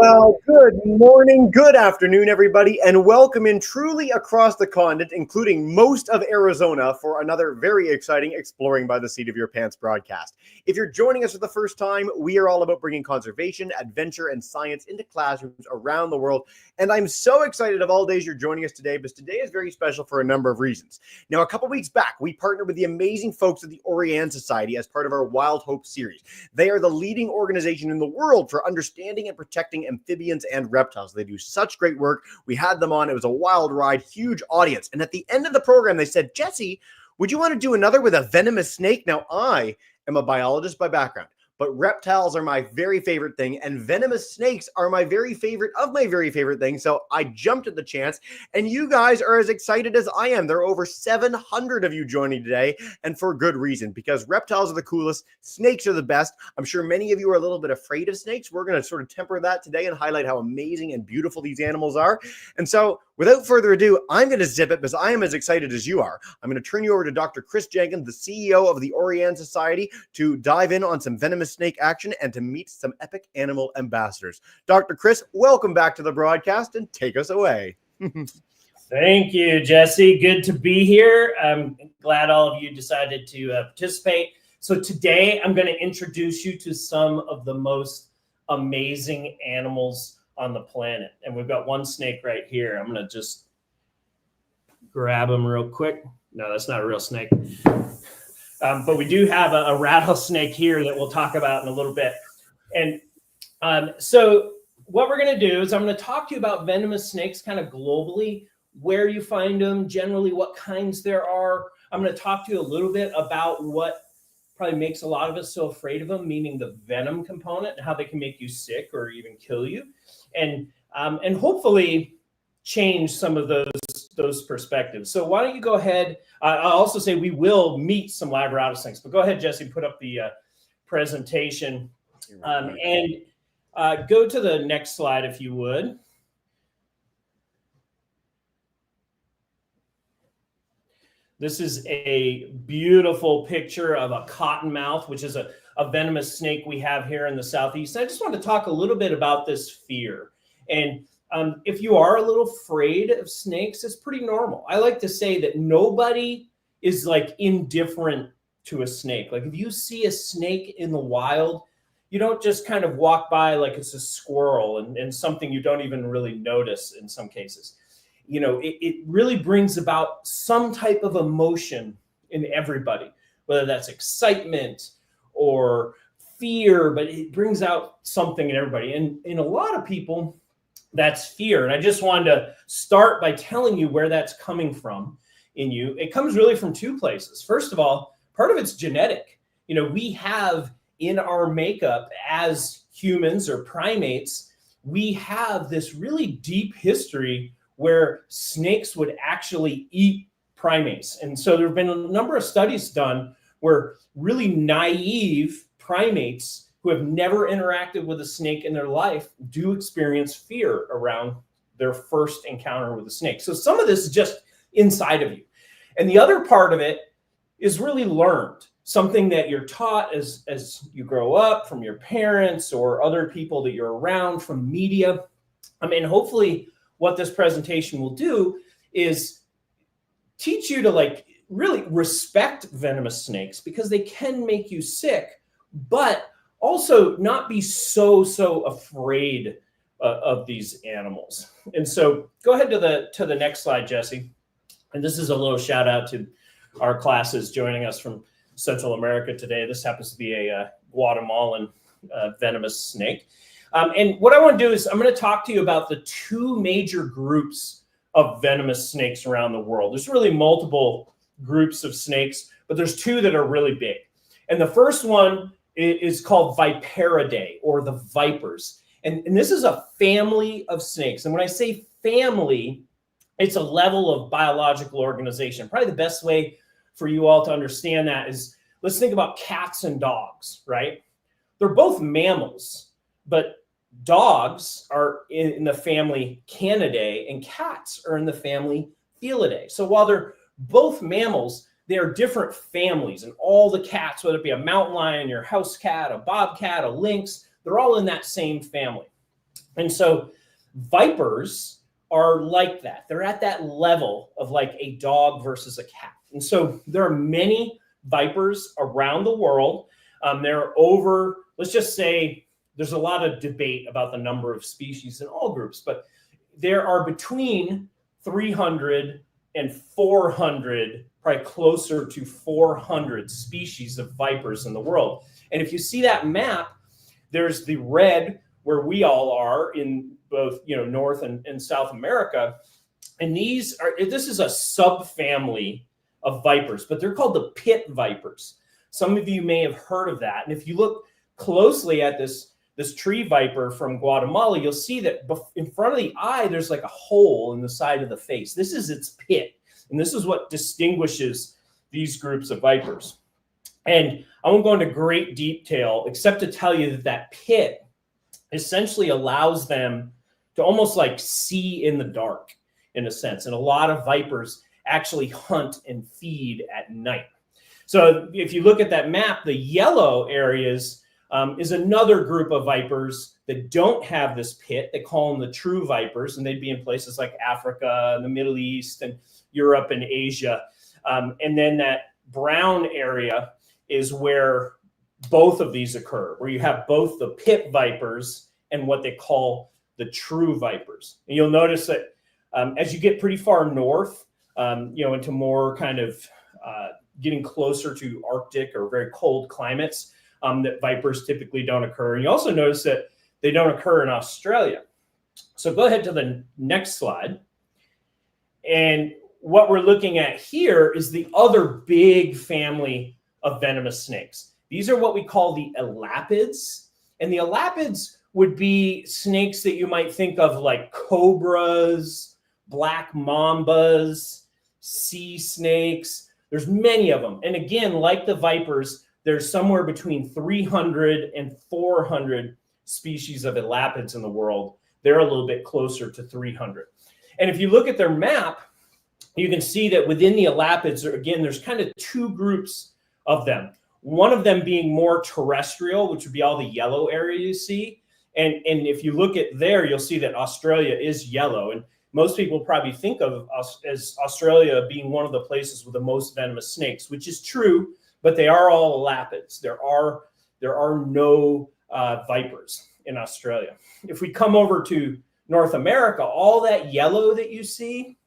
Well, good morning, good afternoon, everybody, and welcome in truly across the continent, including most of Arizona, for another very exciting Exploring by the Seat of Your Pants broadcast. If you're joining us for the first time, we are all about bringing conservation, adventure, and science into classrooms around the world, and I'm so excited of all days you're joining us today, because today is very special for a number of reasons. Now, a couple weeks back, we partnered with the amazing folks at the Orianne Society as part of our Wild Hope series. They are the leading organization in the world for understanding and protecting amphibians and reptiles. They do such great work. We had them on. It was a wild ride, huge audience. And at the end of the program, they said, Jesse, would you want to do another with a venomous snake? Now, I am a biologist by background, but reptiles are my very favorite thing, and venomous snakes are my very favorite of my very favorite thing. So I jumped at the chance, and you guys are as excited as I am. There are over 700 of you joining today, and for good reason, because reptiles are the coolest, snakes are the best. I'm sure many of you are a little bit afraid of snakes. We're going to sort of temper that today and highlight how amazing and beautiful these animals are. And so without further ado, I'm going to zip it because I am as excited as you are. I'm going to turn you over to Dr. Chris Jenkins, the CEO of the Orianne Society, to dive in on some venomous snake action and to meet some epic animal ambassadors. Dr. Chris, welcome back to the broadcast and take us away. Thank you, Jesse. Good to be here. I'm glad all of you decided to participate. So today I'm going to introduce you to some of the most amazing animals on the planet. And we've got one snake right here. I'm going to just grab him real quick. No, that's not a real snake. But we do have a rattlesnake here that we'll talk about in a little bit. And so what we're going to do is I'm going to talk to you about venomous snakes kind of globally, where you find them, generally what kinds there are. I'm going to talk to you a little bit about what probably makes a lot of us so afraid of them, meaning the venom component and how they can make you sick or even kill you. And hopefully change some of those perspectives. So why don't you go ahead? I'll also say we will meet some live rattlesnakes, but go ahead, Jesse, put up the presentation and go to the next slide if you would. This is a beautiful picture of a cottonmouth, which is a venomous snake we have here in the Southeast. I just want to talk a little bit about this fear. And if you are a little afraid of snakes, it's pretty normal. I like to say that nobody is like indifferent to a snake. Like if you see a snake in the wild, you don't just kind of walk by like it's a squirrel and something you don't even really notice in some cases. You know, it really brings about some type of emotion in everybody, whether that's excitement or fear, but it brings out something in everybody. And in a lot of people, that's fear. And I just wanted to start by telling you where that's coming from in you. It comes really from two places. First of all, part of it's genetic. You know, we have in our makeup as humans or primates, we have this really deep history where snakes would actually eat primates. And so there have been a number of studies done where really naive primates who have never interacted with a snake in their life do experience fear around their first encounter with a snake. So some of this is just inside of you. And the other part of it is really learned, something that you're taught as you grow up from your parents or other people that you're around, from media. I mean, hopefully what this presentation will do is teach you to like really respect venomous snakes because they can make you sick, but also not be so afraid of these animals. And so go ahead to the next slide, Jesse. And this is a little shout out to our classes joining us from Central America today. This happens to be a Guatemalan venomous snake. And what I want to do is I'm going to talk to you about the two major groups of venomous snakes around the world. There's really multiple groups of snakes, but there's two that are really big. And the first one is called Viperidae, or the vipers. And this is a family of snakes. And when I say family, it's a level of biological organization. Probably the best way for you all to understand that is, let's think about cats and dogs, right? They're both mammals, but dogs are in the family Canidae and cats are in the family Felidae. So while they're both mammals, they are different families, and all the cats, whether it be a mountain lion, your house cat, a bobcat, a lynx, they're all in that same family. And so vipers are like that. They're at that level of like a dog versus a cat. And so there are many vipers around the world. There are over, let's just say, there's a lot of debate about the number of species in all groups, but there are between 300 and 400, probably closer to 400 species of vipers in the world. And if you see that map, there's the red where we all are in both, North and South America. And this is a subfamily of vipers, but they're called the pit vipers. Some of you may have heard of that. And if you look closely at this tree viper from Guatemala, you'll see that in front of the eye, there's like a hole in the side of the face. This is its pit. And this is what distinguishes these groups of vipers. And I won't go into great detail, except to tell you that pit essentially allows them to almost like see in the dark, in a sense. And a lot of vipers actually hunt and feed at night. So if you look at that map, the yellow areas is another group of vipers that don't have this pit. They call them the true vipers, and they'd be in places like Africa, and the Middle East, and Europe and Asia. And then that brown area is where both of these occur, where you have both the pit vipers and what they call the true vipers. And you'll notice that as you get pretty far north, into more kind of getting closer to Arctic or very cold climates, that vipers typically don't occur. And you also notice that they don't occur in Australia. So go ahead to the next slide. And what we're looking at here is the other big family of venomous snakes. These are what we call the Elapids. And the Elapids would be snakes that you might think of like cobras, black mambas, sea snakes. There's many of them. And again, like the vipers, there's somewhere between 300 and 400 species of Elapids in the world. They're a little bit closer to 300. And if you look at their map, you can see that within the Elapids, again, there's kind of two groups of them. One of them being more terrestrial, which would be all the yellow area you see. And if you look at there, you'll see that Australia is yellow. And most people probably think of us as Australia being one of the places with the most venomous snakes, which is true, but they are all Elapids. There are no vipers in Australia. If we come over to North America, all that yellow that you see,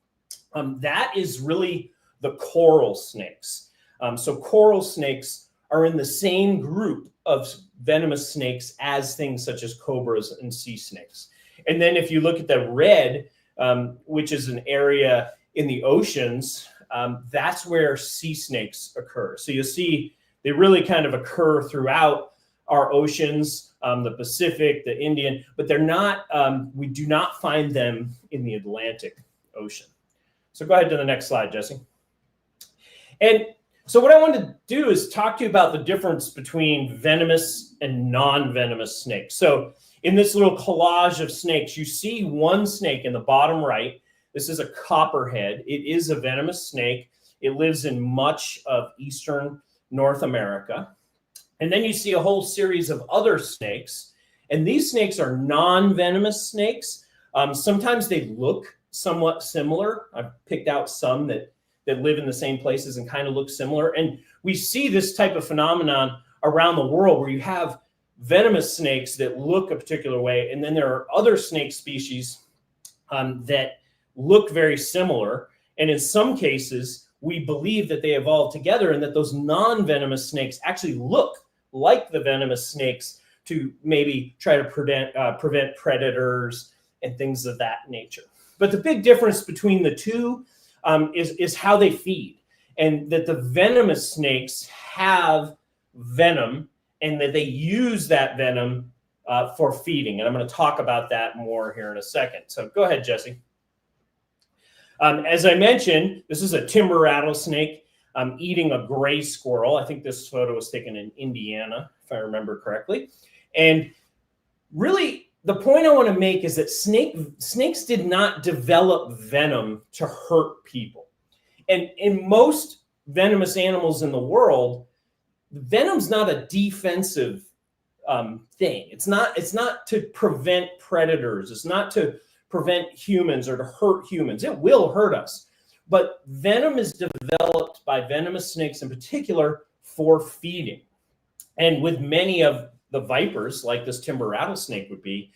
that is really the coral snakes. So coral snakes are in the same group of venomous snakes as things such as cobras and sea snakes. And then if you look at the red, which is an area in the oceans, that's where sea snakes occur. So you'll see they really kind of occur throughout our oceans, the Pacific, the Indian, but they're not, we do not find them in the Atlantic Ocean. So go ahead to the next slide, Jesse. And so what I wanted to do is talk to you about the difference between venomous and non-venomous snakes. So in this little collage of snakes, you see one snake in the bottom right. This is a copperhead. It is a venomous snake. It lives in much of eastern North America. And then you see a whole series of other snakes. And these snakes are non-venomous snakes. Sometimes they look somewhat similar. I've picked out some that live in the same places and kind of look similar. And we see this type of phenomenon around the world where you have venomous snakes that look a particular way. And then there are other snake species that look very similar. And in some cases, we believe that they evolved together and that those non-venomous snakes actually look like the venomous snakes to maybe try to prevent predators and things of that nature. But the big difference between the two is how they feed, and that the venomous snakes have venom and that they use that venom for feeding. And I'm going to talk about that more here in a second. So go ahead, Jesse. As I mentioned, this is a timber rattlesnake eating a gray squirrel. I think this photo was taken in Indiana, if I remember correctly. And really, the point I want to make is that snakes did not develop venom to hurt people. And in most venomous animals in the world, venom's not a defensive thing. It's not to prevent predators. It's not to prevent humans or to hurt humans. It will hurt us. But venom is developed by venomous snakes in particular for feeding. And with many of the vipers, like this timber rattlesnake would be,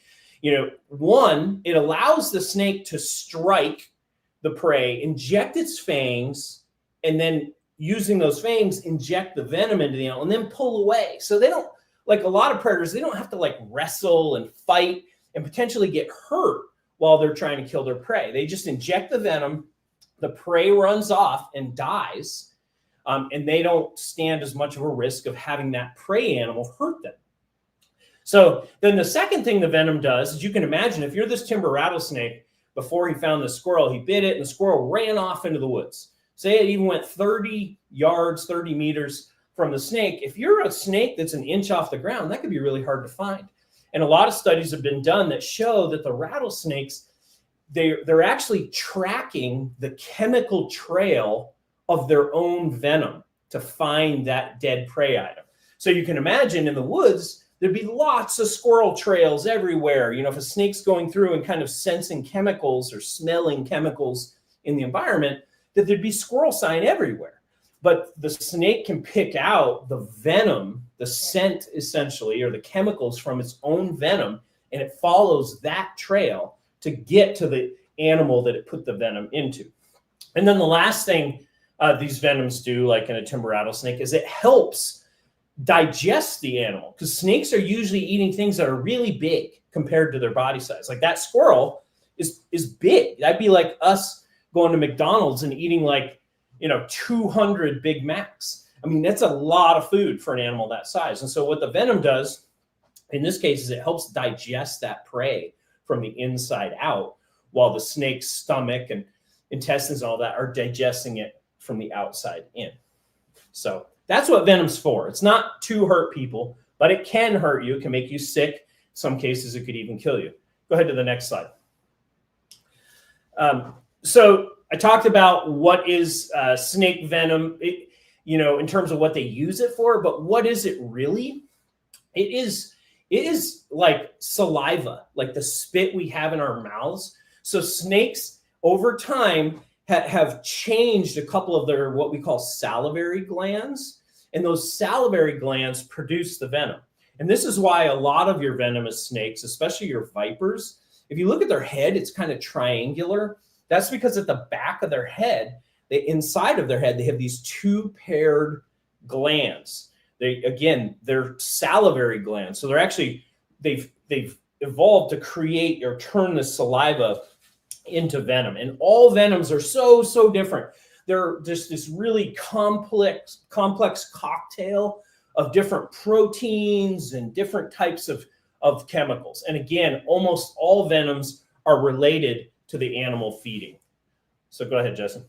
one, it allows the snake to strike the prey, inject its fangs, and then using those fangs, inject the venom into the animal and then pull away. So they don't, like a lot of predators, they don't have to like wrestle and fight and potentially get hurt while they're trying to kill their prey. They just inject the venom, the prey runs off and dies, and they don't stand as much of a risk of having that prey animal hurt them. So then the second thing the venom does is, you can imagine if you're this timber rattlesnake, before he found the squirrel, he bit it and the squirrel ran off into the woods. Say it even went 30 yards, 30 meters from the snake. If you're a snake that's an inch off the ground, that could be really hard to find. And a lot of studies have been done that show that the rattlesnakes, they're actually tracking the chemical trail of their own venom to find that dead prey item. So you can imagine in the woods, there'd be lots of squirrel trails everywhere. If a snake's going through and kind of sensing chemicals or smelling chemicals in the environment, that there'd be squirrel sign everywhere. But the snake can pick out the venom, the scent essentially, or the chemicals from its own venom, and it follows that trail to get to the animal that it put the venom into. And then the last thing these venoms do, like in a timber rattlesnake, is it helps digest the animal, because snakes are usually eating things that are really big compared to their body size. Like that squirrel is big. That'd be like us going to McDonald's and eating 200 Big Macs. I mean, that's a lot of food for an animal that size. And so what the venom does in this case is it helps digest that prey from the inside out, while the snake's stomach and intestines and all that are digesting it from the outside in. So that's what venom's for. It's not to hurt people, but it can hurt you. It can make you sick. In some cases, it could even kill you. Go ahead to the next slide. So I talked about what is snake venom, in terms of what they use it for, but what is it really? It is like saliva, like the spit we have in our mouths. So snakes over time have changed a couple of their what we call salivary glands, and those salivary glands produce the venom. And this is why a lot of your venomous snakes, especially your vipers, if you look at their head, it's kind of triangular. That's because at the back of their head, inside of their head, they have these two paired glands. They're salivary glands. So they've evolved to create or turn the saliva into venom. And all venoms are so different. They're just this really complex cocktail of different proteins and different types of chemicals. And again, almost all venoms are related to the animal feeding. So go ahead, Justin.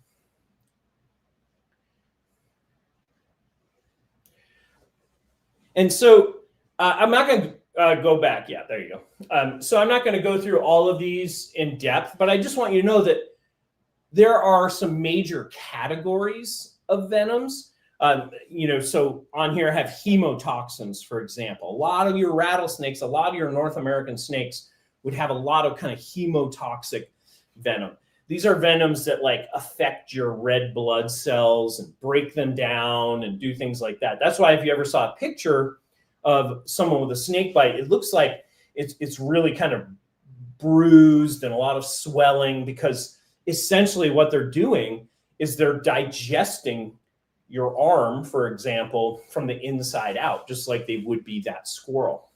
And so I'm not going to go back. Yeah, there you go. So I'm not going to go through all of these in depth, but I just want you to know that there are some major categories of venoms. So on here I have hemotoxins, for example. A lot of your rattlesnakes, a lot of your North American snakes would have a lot of kind of hemotoxic venom. These are venoms that affect your red blood cells and break them down and do things like that. That's why if you ever saw a picture of someone with a snake bite, it looks like it's really kind of bruised and a lot of swelling, because essentially what they're doing is they're digesting your arm, for example, from the inside out, just like they would be that squirrel.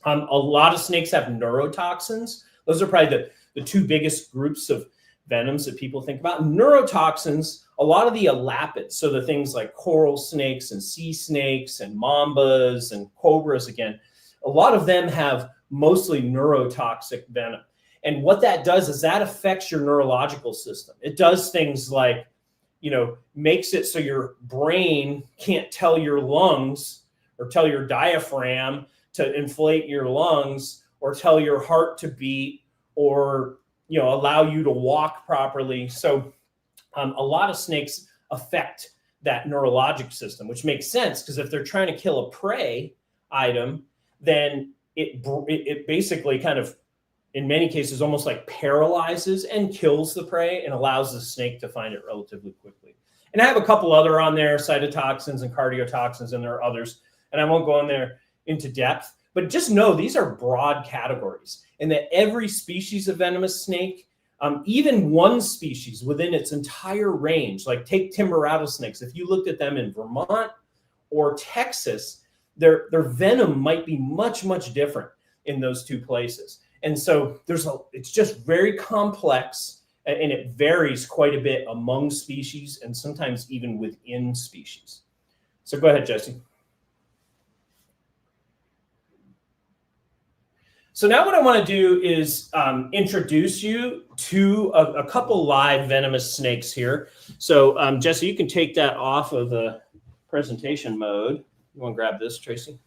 A lot of snakes have neurotoxins. Those are probably the two biggest groups of venoms that people think about. Neurotoxins, a lot of the elapids, so the things like coral snakes and sea snakes and mambas and cobras, again, a lot of them have mostly neurotoxic venom. And what that does is that affects your neurological system. It does things like, makes it so your brain can't tell your lungs or tell your diaphragm to inflate your lungs, or tell your heart to beat, or allow you to walk properly. So a lot of snakes affect that neurologic system, which makes sense, because if they're trying to kill a prey item, then it basically kind of, in many cases, almost like paralyzes and kills the prey and allows the snake to find it relatively quickly. And I have a couple other on there, cytotoxins and cardiotoxins, and there are others, and I won't go in there into depth, but just know these are broad categories, and that every species of venomous snake, even one species within its entire range, like take timber rattlesnakes, if you looked at them in Vermont or Texas, their venom might be much, much different in those two places. And so it's just very complex, and it varies quite a bit among species and sometimes even within species. So go ahead, Jesse. So now what I want to do is introduce you to a couple live venomous snakes here. So Jesse, you can take that off of the presentation mode. You want to grab this, Tracy?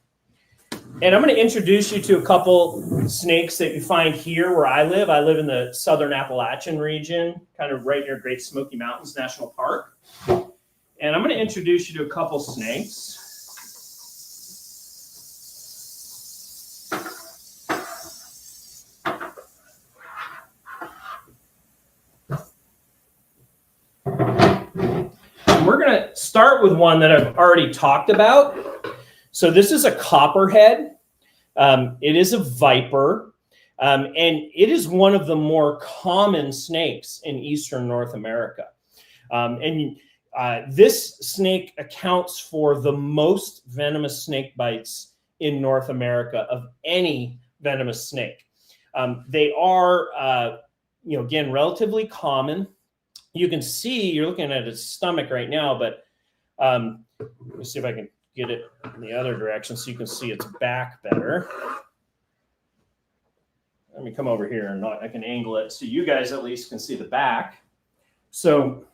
And I'm going to introduce you to a couple snakes that you find here where I live. I live in the southern Appalachian region, kind of right near Great Smoky Mountains National Park. And I'm going to introduce you to a couple snakes. And we're going to start with one that I've already talked about. So this is a copperhead. It is a viper, and it is one of the more common snakes in eastern North America. This snake accounts for the most venomous snake bites in North America of any venomous snake. They are, again, relatively common. You can see, you're looking at its stomach right now, but let me see if I can get it in the other direction so you can see its back better. Let me come over here and I can angle it so you guys at least can see the back. So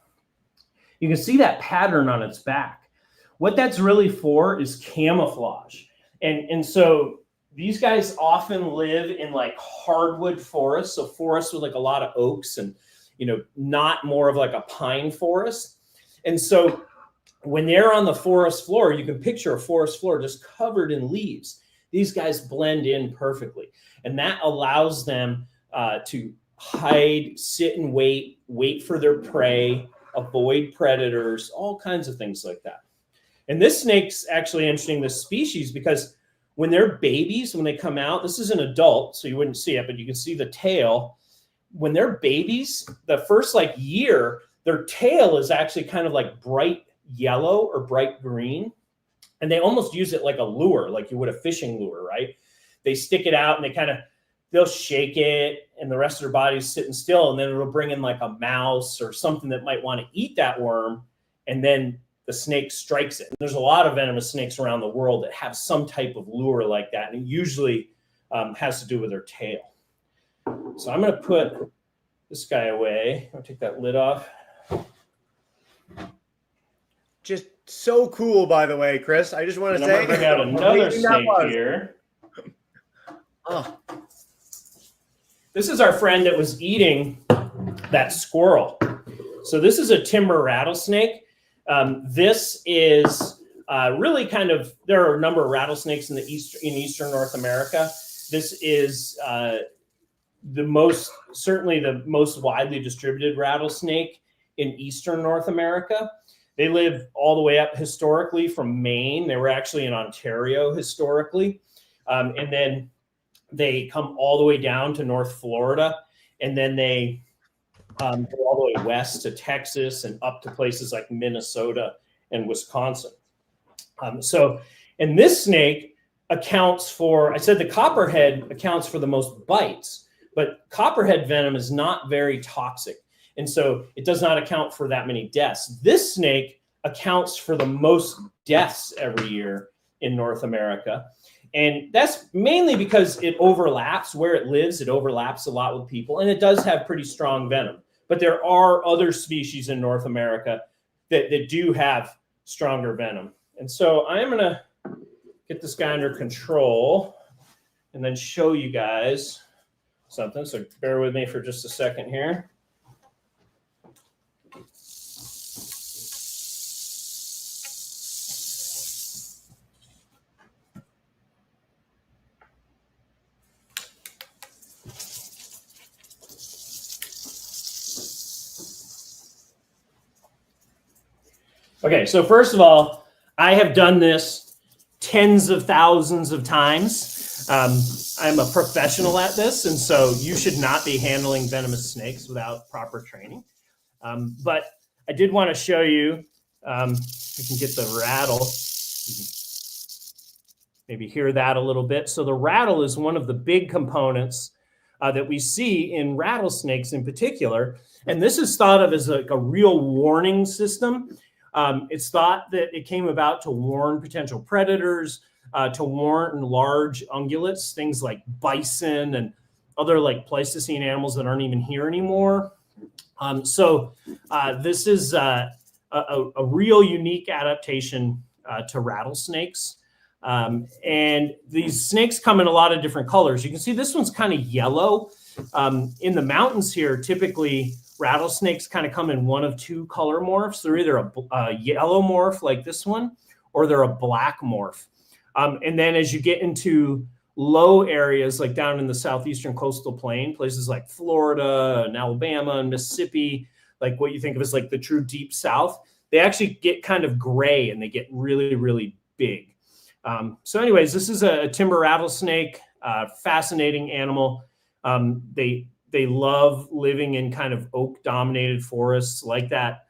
you can see that pattern on its back. What that's really for is camouflage. And so these guys often live in like hardwood forests, so forests with like a lot of oaks and, not more of like a pine forest. And so when they're on the forest floor, you can picture a forest floor just covered in leaves. These guys blend in perfectly. And that allows them to hide, sit and wait for their prey, avoid predators, all kinds of things like that. And this snake's actually interesting, this species, because when they're babies, when they come out, this is an adult, so you wouldn't see it, but you can see the tail. When they're babies, the first year, their tail is actually kind of like bright yellow or bright green. And they almost use it like a lure, like you would a fishing lure, right? They stick it out and they'll shake it and the rest of their body's sitting still. And then it'll bring in like a mouse or something that might want to eat that worm. And then the snake strikes it. And there's a lot of venomous snakes around the world that have some type of lure like that. And it usually has to do with their tail. So I'm going to put this guy away. I'll take that lid off. Just so cool, by the way, Chris. I just want to say. I'm going to bring out another snake here. Oh. This is our friend that was eating that squirrel. So this is a timber rattlesnake. This is really there are a number of rattlesnakes in eastern North America. This is certainly the most widely distributed rattlesnake in eastern North America. They live all the way up historically from Maine. They were actually in Ontario historically. And then they come all the way down to North Florida. And then they go all the way west to Texas and up to places like Minnesota and Wisconsin. And this snake accounts for, I said the copperhead accounts for the most bites, but copperhead venom is not very toxic. And so it does not account for that many deaths. This snake accounts for the most deaths every year in North America. And that's mainly because it overlaps where it lives. It overlaps a lot with people, and it does have pretty strong venom. But there are other species in North America that do have stronger venom. And so I'm going to get this guy under control and then show you guys something. So bear with me for just a second here. Okay, so first of all, I have done this tens of thousands of times. I'm a professional at this, and so you should not be handling venomous snakes without proper training. But I did want to show you, if you can get the rattle, maybe hear that a little bit. So the rattle is one of the big components that we see in rattlesnakes in particular. And this is thought of as a real warning system. It's thought that it came about to warn potential predators, to warn large ungulates, things like bison and other like Pleistocene animals that aren't even here anymore. This is a real unique adaptation to rattlesnakes. And these snakes come in a lot of different colors. You can see this one's kind of yellow. In the mountains here, typically rattlesnakes kind of come in one of two color morphs. They're either a yellow morph like this one, or they're a black morph. And then as you get into low areas, like down in the southeastern coastal plain, places like Florida and Alabama and Mississippi, like what you think of as like the true deep South, they actually get kind of gray and they get really, really big. So anyways, this is a timber rattlesnake, fascinating animal. They love living in kind of oak dominated forests like that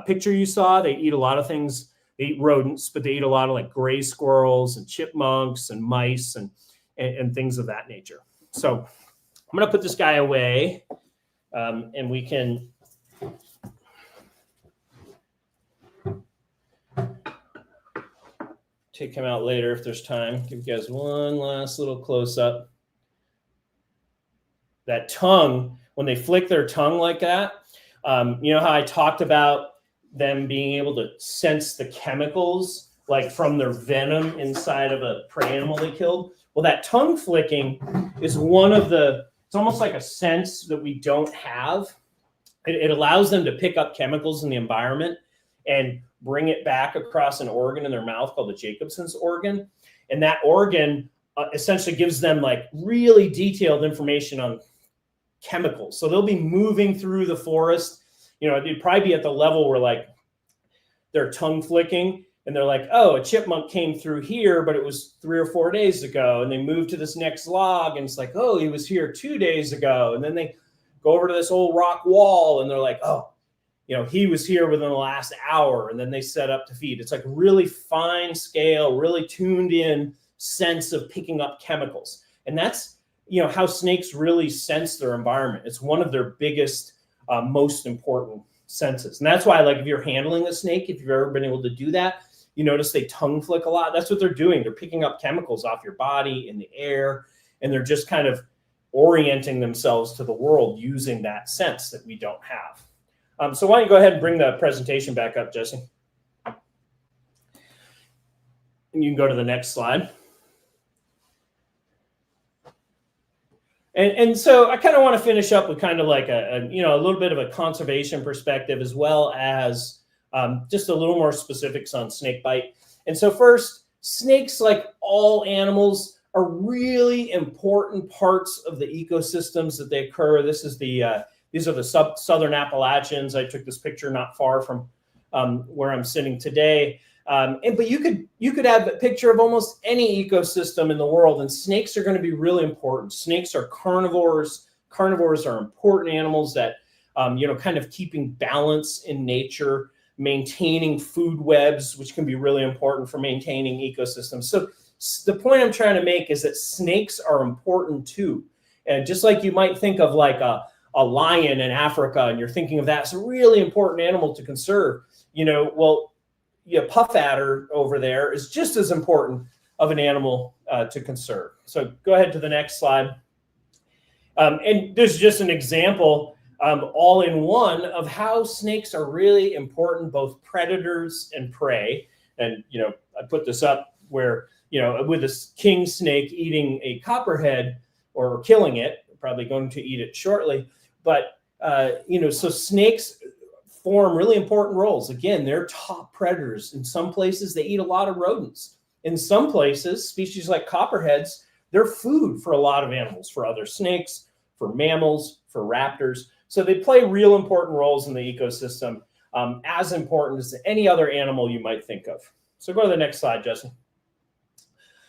picture you saw. They eat a lot of things. They eat rodents, but they eat a lot of like gray squirrels and chipmunks and mice and things of that nature. So I'm going to put this guy away, and we can take him out later if there's time. Give you guys one last little close up. That tongue, when they flick their tongue like that, you know how I talked about them being able to sense the chemicals like from their venom inside of a prey animal they killed? Well, that tongue flicking is one of the, it's almost like a sense that we don't have. It allows them to pick up chemicals in the environment and bring it back across an organ in their mouth called the Jacobson's organ. And that organ essentially gives them like really detailed information on chemicals. So they'll be moving through the forest. You know, it'd probably be at the level where like they're tongue flicking and they're like, oh, a chipmunk came through here, but it was 3 or 4 days ago. And they move to this next log and it's like, oh, he was here 2 days ago. And then they go over to this old rock wall and they're like, oh, you know, he was here within the last hour. And then they set up to feed. It's like really fine scale, really tuned in sense of picking up chemicals. And that's, you know, how snakes really sense their environment. It's one of their biggest, most important senses. And that's why, like, if you're handling a snake, if you've ever been able to do that, you notice they tongue flick a lot. That's what they're doing. They're picking up chemicals off your body, in the air, and they're just kind of orienting themselves to the world using that sense that we don't have. So why don't you go ahead and bring the presentation back up, Jesse? And you can go to the next slide. And so I kind of want to finish up with kind of like a little bit of a conservation perspective, as well as just a little more specifics on snake bite. And so first, snakes, like all animals, are really important parts of the ecosystems that they occur. This is these are the southern Appalachians. I took this picture not far from where I'm sitting today. But you could have a picture of almost any ecosystem in the world, and snakes are going to be really important. Snakes are carnivores. Carnivores are important animals that, kind of keeping balance in nature, maintaining food webs, which can be really important for maintaining ecosystems. So the point I'm trying to make is that snakes are important too. And just like you might think of like a lion in Africa, and you're thinking of that as a really important animal to conserve, puff adder over there is just as important of an animal to conserve. So go ahead to the next slide. And there's just an example all in one of how snakes are really important, both predators and prey. And, I put this up where, with a king snake eating a copperhead or killing it, probably going to eat it shortly. But, so snakes form really important roles. Again, they're top predators. In some places, they eat a lot of rodents. In some places, species like copperheads, they're food for a lot of animals, for other snakes, for mammals, for raptors. So they play real important roles in the ecosystem. as important as any other animal you might think of. So go to the next slide, Justin.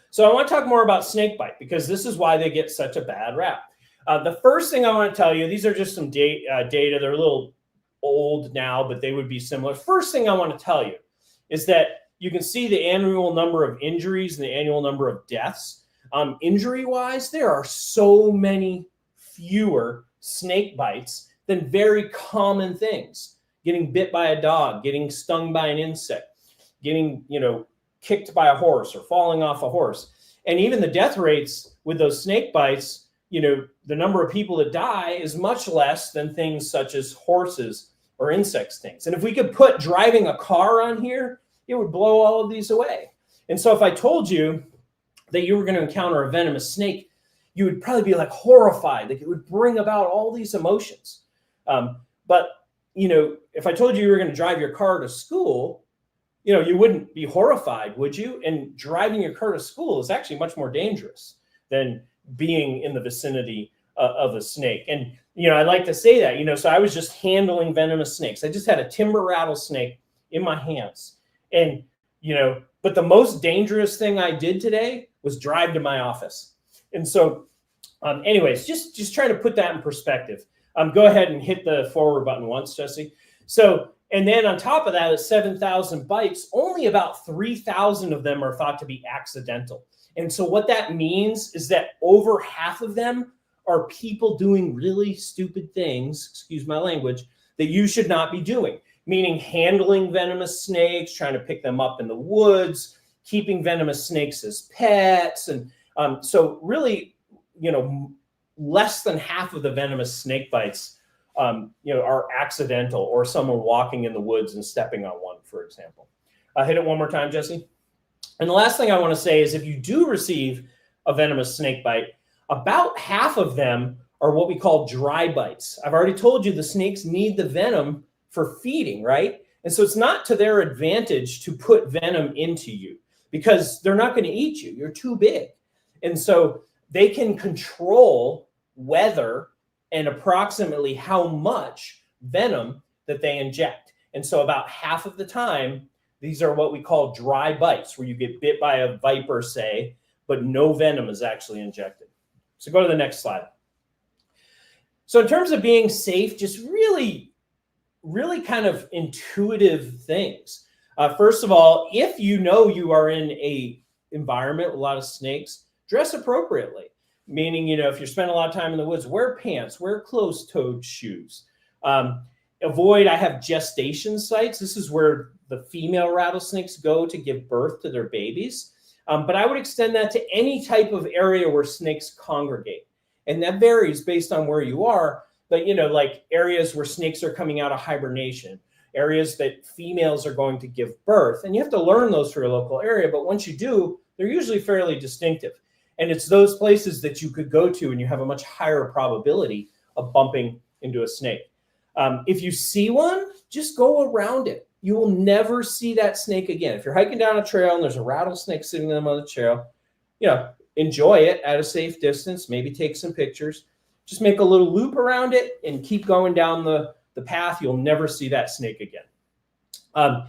So I want to talk more about snakebite because this is why they get such a bad rap. The first thing I want to tell you, these are just some data. They're a little old now, but they would be similar. First thing I want to tell you is that you can see the annual number of injuries and the annual number of deaths. Injury-wise, there are so many fewer snake bites than very common things. Getting bit by a dog, getting stung by an insect, getting, kicked by a horse or falling off a horse. And even the death rates with those snake bites, the number of people that die is much less than things such as horses or insect stings. And if we could put driving a car on here, it would blow all of these away. And so if I told you that you were going to encounter a venomous snake, you would probably be like horrified. Like it would bring about all these emotions. But if I told you were going to drive your car to school, you wouldn't be horrified, would you? And driving your car to school is actually much more dangerous than being in the vicinity of a snake. And, I like to say that, so I was just handling venomous snakes. I just had a timber rattlesnake in my hands. And, but the most dangerous thing I did today was drive to my office. And so, anyways, just trying to put that in perspective. Go ahead and hit the forward button once, Jesse. So, and then on top of that, at 7,000 bites, only about 3,000 of them are thought to be accidental. And so what that means is that over half of them are people doing really stupid things, excuse my language, that you should not be doing, meaning handling venomous snakes, trying to pick them up in the woods, keeping venomous snakes as pets. And so really, less than half of the venomous snake bites are accidental, or someone walking in the woods and stepping on one, for example. Hit it one more time, Jesse. And the last thing I want to say is if you do receive a venomous snake bite, about half of them are what we call dry bites. I've already told you the snakes need the venom for feeding, right? And so it's not to their advantage to put venom into you because they're not going to eat you. You're too big. And so they can control whether and approximately how much venom that they inject. And so about half of the time, these are what we call dry bites, where you get bit by a viper, say, but no venom is actually injected. So go to the next slide. So in terms of being safe, just really kind of intuitive things. First of all, if you are in a environment with a lot of snakes, dress appropriately. Meaning, if you're spending a lot of time in the woods, wear pants, wear closed-toed shoes. I have gestation sites. This is where the female rattlesnakes go to give birth to their babies. But I would extend that to any type of area where snakes congregate. And that varies based on where you are. But, like areas where snakes are coming out of hibernation, areas that females are going to give birth. And you have to learn those for your local area. But once you do, they're usually fairly distinctive. And it's those places that you could go to and you have a much higher probability of bumping into a snake. If you see one, just go around it. You will never see that snake again. If you're hiking down a trail and there's a rattlesnake sitting on the trail, enjoy it at a safe distance, maybe take some pictures. Just make a little loop around it and keep going down the path. You'll never see that snake again.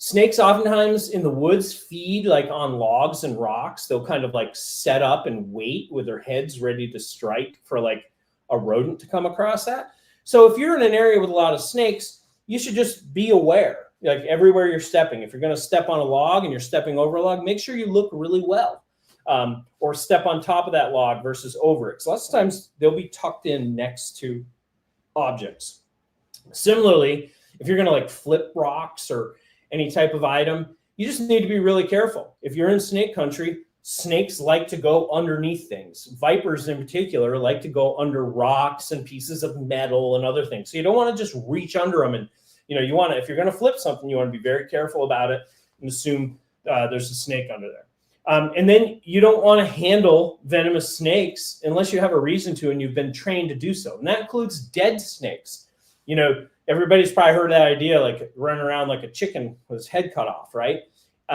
Snakes oftentimes in the woods feed like on logs and rocks. They'll kind of like set up and wait with their heads ready to strike for like a rodent to come across that. So if you're in an area with a lot of snakes, you should just be aware, like everywhere you're stepping. If you're going to step on a log and you're stepping over a log, make sure you look really well, or step on top of that log versus over it. So lots of times they'll be tucked in next to objects. Similarly, if you're going to like flip rocks or any type of item, you just need to be really careful. If you're in snake country, snakes like to go underneath things. Vipers in particular like to go under rocks and pieces of metal and other things. So you don't want to just reach under them. And, you want to, if you're going to flip something, you want to be very careful about it and assume there's a snake under there. And then you don't want to handle venomous snakes unless you have a reason to and you've been trained to do so. And that includes dead snakes. Everybody's probably heard that idea, like running around like a chicken with his head cut off, right?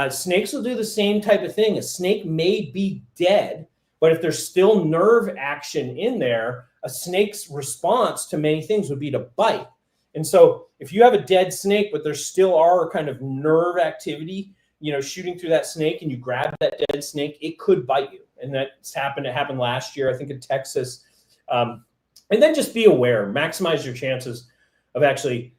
Snakes will do the same type of thing. A snake may be dead, but if there's still nerve action in there, a snake's response to many things would be to bite. And so if you have a dead snake, but there still are kind of nerve activity, shooting through that snake, and you grab that dead snake, it could bite you. And that's happened. It happened last year, I think, in Texas. And then just be aware, maximize your chances of actually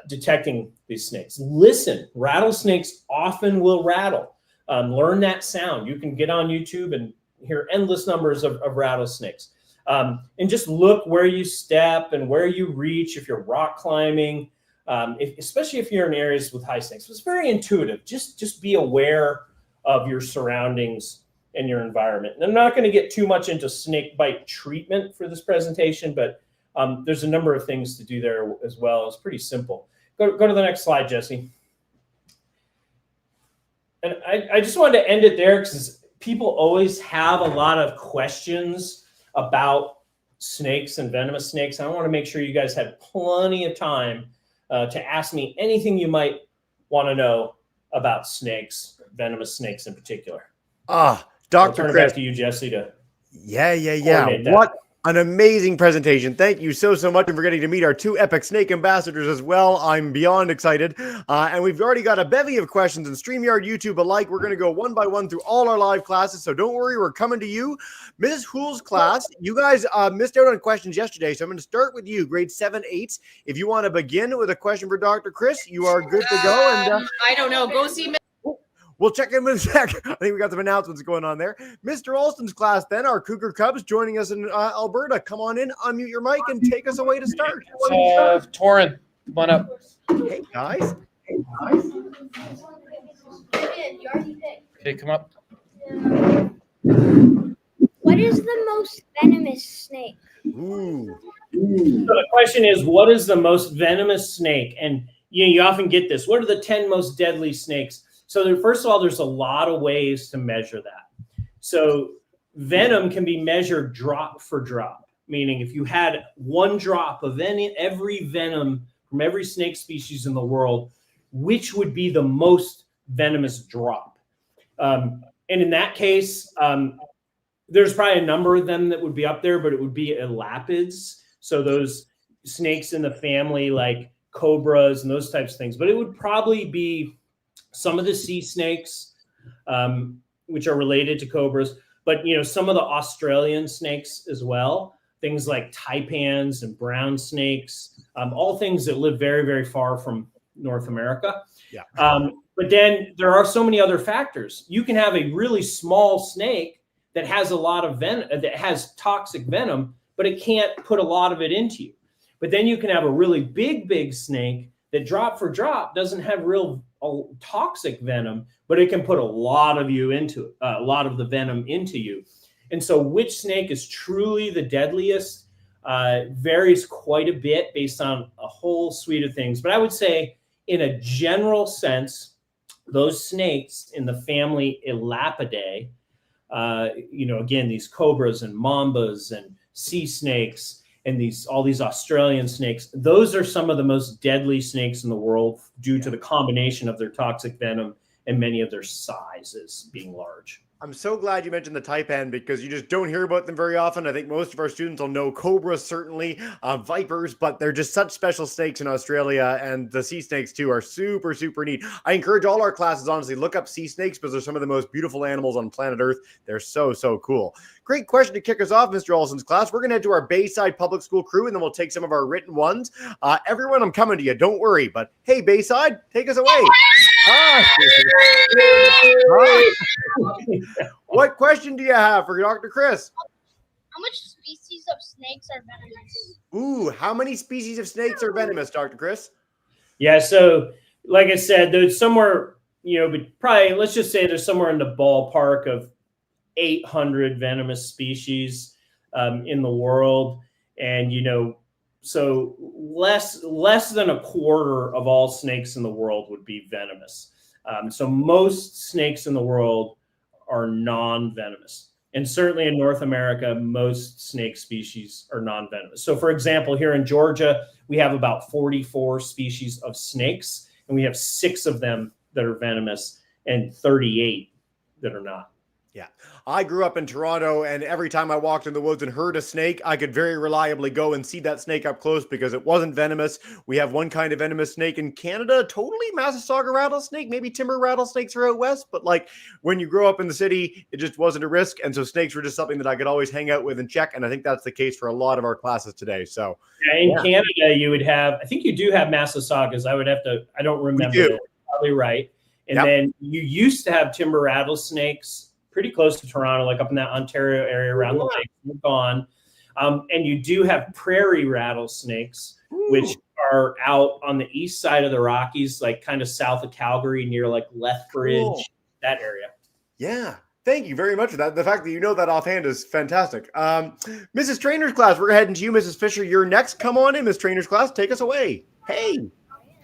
detecting these snakes. Listen, rattlesnakes often will rattle. Learn that sound. You can get on YouTube and hear endless numbers of rattlesnakes. And just look where you step and where you reach if you're rock climbing, especially if you're in areas with high snakes. It's very intuitive. Just be aware of your surroundings and your environment. And I'm not going to get too much into snake bite treatment for this presentation, but there's a number of things to do there as well. It's pretty simple. Go to the next slide, Jesse. And I just wanted to end it there because people always have a lot of questions about snakes and venomous snakes. I want to make sure you guys have plenty of time to ask me anything you might want to know about snakes, venomous snakes in particular. Dr. I'll turn it Chris. back to you, Jesse, to Yeah. What an amazing presentation. Thank you so much for getting to meet our two epic snake ambassadors as well. I'm beyond excited. And we've already got a bevy of questions in StreamYard, YouTube alike. We're going to go one by one through all our live classes. So don't worry, we're coming to you. Mrs. Hoole's class, you guys missed out on questions yesterday. So I'm going to start with you, grade 7, 8. If you want to begin with a question for Dr. Chris, you are good to go. And I don't know. Go see we'll check in with a sec. I think we got some announcements going on there. Mr. Alston's class, then, our Cougar Cubs joining us in Alberta. Come on in, unmute your mic, and take us away to start. Torrin, come on up. Hey, guys. Okay, come up. What is the most venomous snake? Ooh. So the question is, what is the most venomous snake? And you often get this. What are the 10 most deadly snakes? So first of all, there's a lot of ways to measure that. So venom can be measured drop for drop, meaning if you had one drop of every venom from every snake species in the world, which would be the most venomous drop? And in that case, there's probably a number of them that would be up there, but it would be Elapids. So those snakes in the family like cobras and those types of things. But it would probably be some of the sea snakes, which are related to cobras, but some of the Australian snakes as well, things like taipans and brown snakes, all things that live very, very far from North America. Yeah. But then there are so many other factors. You can have a really small snake that has a lot of venom, that has toxic venom, but it can't put a lot of it into you. But then you can have a really big snake that drop for drop doesn't have real toxic venom, but it can put a lot of you into a lot of the venom into you. And so which snake is truly the deadliest varies quite a bit based on a whole suite of things. But I would say in a general sense, those snakes in the family Elapidae, again, these cobras and mambas and sea snakes and all these Australian snakes, those are some of the most deadly snakes in the world due to the combination of their toxic venom and many of their sizes being large. I'm so glad you mentioned the taipan because you just don't hear about them very often. I think most of our students will know cobras, certainly, vipers, but they're just such special snakes in Australia, and the sea snakes too are super, super neat. I encourage all our classes, honestly, look up sea snakes because they're some of the most beautiful animals on planet Earth. They're so, so cool. Great question to kick us off, Mr. Olson's class. We're going to head to our Bayside Public School crew, and then we'll take some of our written ones. Everyone, I'm coming to you. Don't worry. But hey, Bayside, take us away. Hi. What question do you have for Dr. Chris? How much species of snakes are venomous? Ooh, how many species of snakes are venomous, Dr. Chris? Yeah, so like I said, there's somewhere, but probably let's just say there's somewhere in the ballpark of 800 venomous species in the world. And, so less than a quarter of all snakes in the world would be venomous. So most snakes in the world are non-venomous. And certainly in North America, most snake species are non-venomous. So for example, here in Georgia, we have about 44 species of snakes, and we have 6 of them that are venomous and 38 that are not. Yeah. I grew up in Toronto, and every time I walked in the woods and heard a snake, I could very reliably go and see that snake up close because it wasn't venomous. We have one kind of venomous snake in Canada, totally Massasauga rattlesnake, maybe timber rattlesnakes are out west, but like when you grow up in the city, it just wasn't a risk. And so snakes were just something that I could always hang out with and check. And I think that's the case for a lot of our classes today. So in Canada, you would have, I think you do have Massasaugas. I don't remember. You're probably right. And then you used to have timber rattlesnakes pretty close to Toronto, like up in that Ontario area around the lake. They're gone. And you do have prairie rattlesnakes, which are out on the east side of the Rockies, like kind of south of Calgary, near like Lethbridge, that area. Yeah. Thank you very much for that. The fact that you know that offhand is fantastic. Mrs. Trainer's class, we're heading to you, Mrs. Fisher. You're next. Come on in, Miss Trainer's class. Take us away. Hey.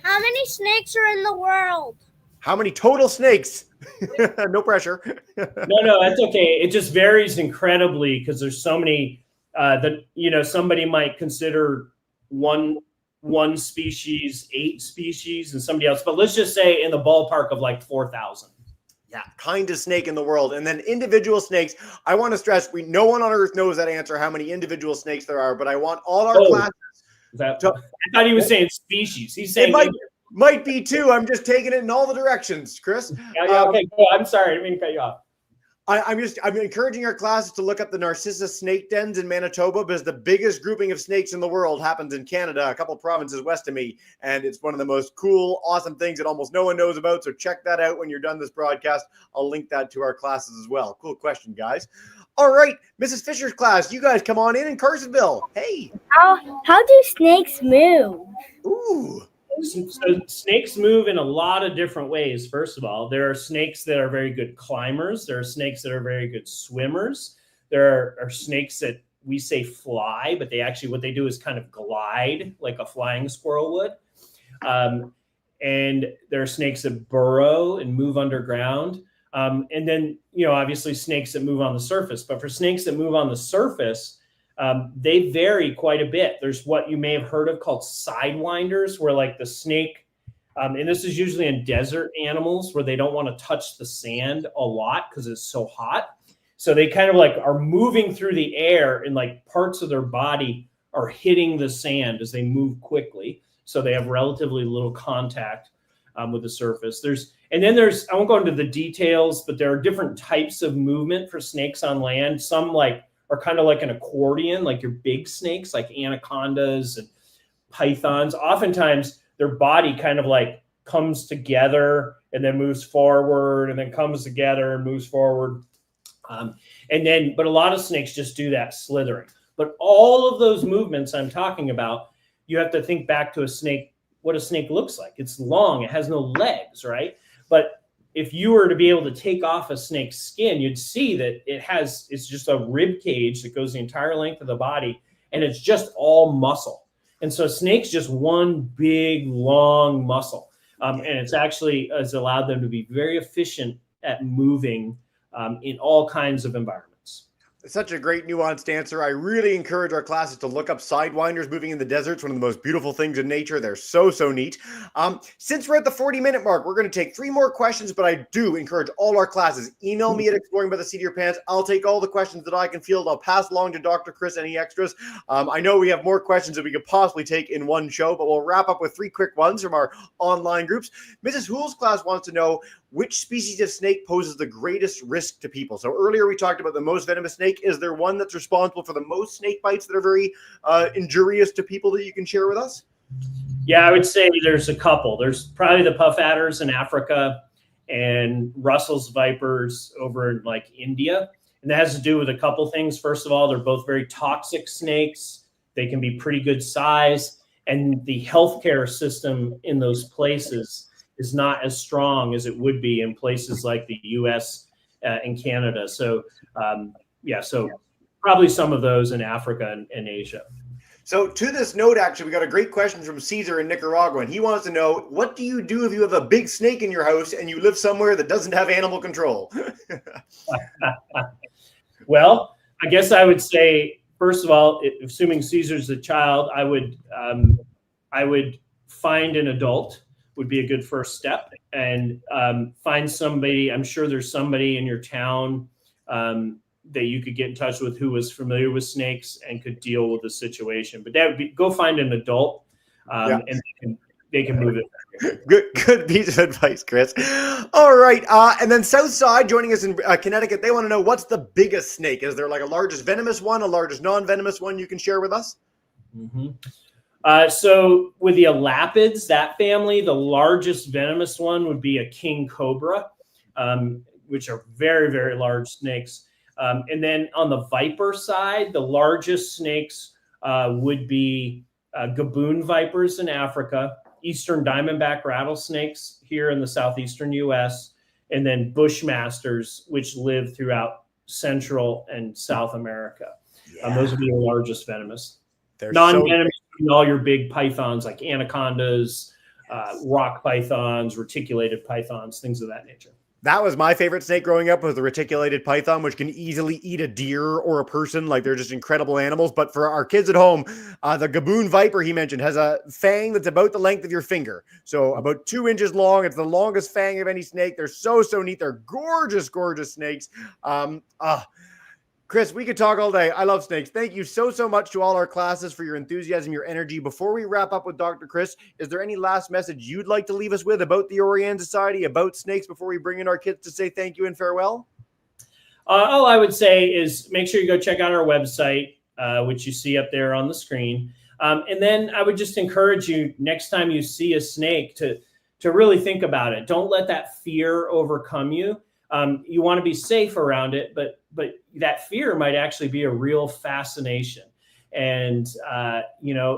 How many snakes are in the world? How many total snakes? No pressure. No, that's okay. It just varies incredibly because there's so many that, somebody might consider one species, 8 species, and somebody else. But let's just say in the ballpark of like 4,000. Yeah, kind of snake in the world. And then individual snakes. I want to stress, no one on earth knows that answer, how many individual snakes there are, but I want all our classes. I thought he was saying species. He's saying might be too. I'm just taking it in all the directions, Chris. Okay, cool. I'm sorry. I didn't mean to cut you off. I'm encouraging our classes to look up the Narcissus snake dens in Manitoba because the biggest grouping of snakes in the world happens in Canada, a couple provinces west of me. And it's one of the most cool, awesome things that almost no one knows about. So check that out when you're done this broadcast. I'll link that to our classes as well. Cool question, guys. All right, Mrs. Fisher's class, you guys come on in Carsonville. Hey. How do snakes move? Ooh. So snakes move in a lot of different ways. First of all, there are snakes that are very good climbers. There are snakes that are very good swimmers. There are snakes that we say fly, but what they do is kind of glide like a flying squirrel would. And there are snakes that burrow and move underground. And then, obviously snakes that move on the surface. But for snakes that move on the surface, they vary quite a bit. There's what you may have heard of called sidewinders, where like the snake, and this is usually in desert animals where they don't want to touch the sand a lot because it's so hot. So they kind of like are moving through the air and like parts of their body are hitting the sand as they move quickly. So they have relatively little contact with the surface. I won't go into the details, but there are different types of movement for snakes on land. Some are kind of like an accordion, like your big snakes, like anacondas and pythons. Oftentimes their body kind of like comes together and then moves forward and then comes together and moves forward. But a lot of snakes just do that slithering. But all of those movements I'm talking about, you have to think back to a snake, what a snake looks like. It's long, it has no legs, right? But if you were to be able to take off a snake's skin, you'd see that it's just a rib cage that goes the entire length of the body, and it's just all muscle. And so snake's just one big, long muscle. And it's actually has allowed them to be very efficient at moving in all kinds of environments. Such a great nuanced answer. I really encourage our classes to look up sidewinders moving in the desert. It's one of the most beautiful things in nature. They're so neat. Since we're at the 40-minute mark, we're going to take 3 more questions, but I do encourage all our classes. Email me at exploringbytheseatofyourpants. I'll take all the questions that I can field. I'll pass along to Dr. Chris any extras. I know we have more questions that we could possibly take in one show, but we'll wrap up with 3 quick ones from our online groups. Mrs. Hoole's class wants to know which species of snake poses the greatest risk to people. So earlier we talked about the most venomous snake. Is there one that's responsible for the most snake bites that are very injurious to people that you can share with us? Yeah, I would say there's a couple. There's probably the puff adders in Africa and Russell's vipers over in like India. And that has to do with a couple things. First of all, they're both very toxic snakes. They can be pretty good size. And the healthcare system in those places is not as strong as it would be in places like the US and Canada. So, so probably some of those in Africa and Asia. So to this note, actually, we got a great question from Caesar in Nicaragua, and he wants to know, what do you do if you have a big snake in your house and you live somewhere that doesn't have animal control? Well, I guess I would say, first of all, assuming Caesar's a child, I would find an adult would be a good first step, and find somebody. I'm sure there's somebody in your town that you could get in touch with who was familiar with snakes and could deal with the situation. But that would be, go find an adult, and they can move it. Good piece of advice, Chris. All right. And then Southside joining us in Connecticut, they want to know, what's the biggest snake? Is there like a largest venomous one, a largest non-venomous one you can share with us? So with the Elapids, that family, the largest venomous one would be a king cobra, which are very, very large snakes. And then on the viper side, the largest snakes would be gaboon vipers in Africa, eastern diamondback rattlesnakes here in the southeastern U.S., and then bushmasters, which live throughout Central and South America. Those would be the largest venomous. Non-venomous, all your big pythons like anacondas, rock pythons, reticulated pythons, things of that nature. That was my favorite snake growing up, was the reticulated python, which can easily eat a deer or a person. Like, they're just incredible animals. But for our kids at home, the gaboon viper he mentioned has a fang that's about the length of your finger. So about 2 inches long. It's the longest fang of any snake. They're so neat. They're gorgeous, gorgeous snakes. Chris, we could talk all day. I love snakes. Thank you so much to all our classes for your enthusiasm, your energy. Before we wrap up with Dr. Chris, is there any last message you'd like to leave us with about the Orion Society, about snakes, before we bring in our kids to say thank you and farewell? All I would say is make sure you go check out our website, which you see up there on the screen. And then I would just encourage you, next time you see a snake, to really think about it. Don't let that fear overcome you. You want to be safe around it, but that fear might actually be a real fascination. And,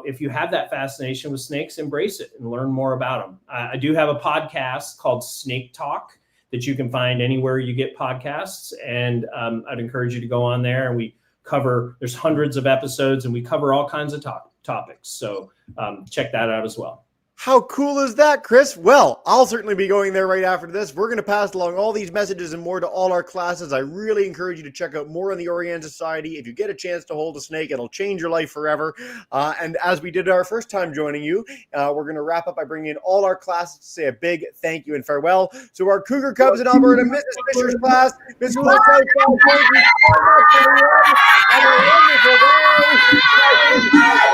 if you have that fascination with snakes, embrace it and learn more about them. I do have a podcast called Snake Talk that you can find anywhere you get podcasts. And I'd encourage you to go on there, and there's hundreds of episodes, and we cover all kinds of topics. So check that out as well. How cool is that, Chris? Well, I'll certainly be going there right after this. We're going to pass along all these messages and more to all our classes. I really encourage you to check out more on the Orion Society. If you get a chance to hold a snake, it'll change your life forever. And as we did our first time joining you, we're going to wrap up by bringing in all our classes to say a big thank you and farewell. So our Cougar Cubs in Alberta, Mrs. Fisher's class, Ms. Cool, thank you so much, everyone. Have a wonderful day.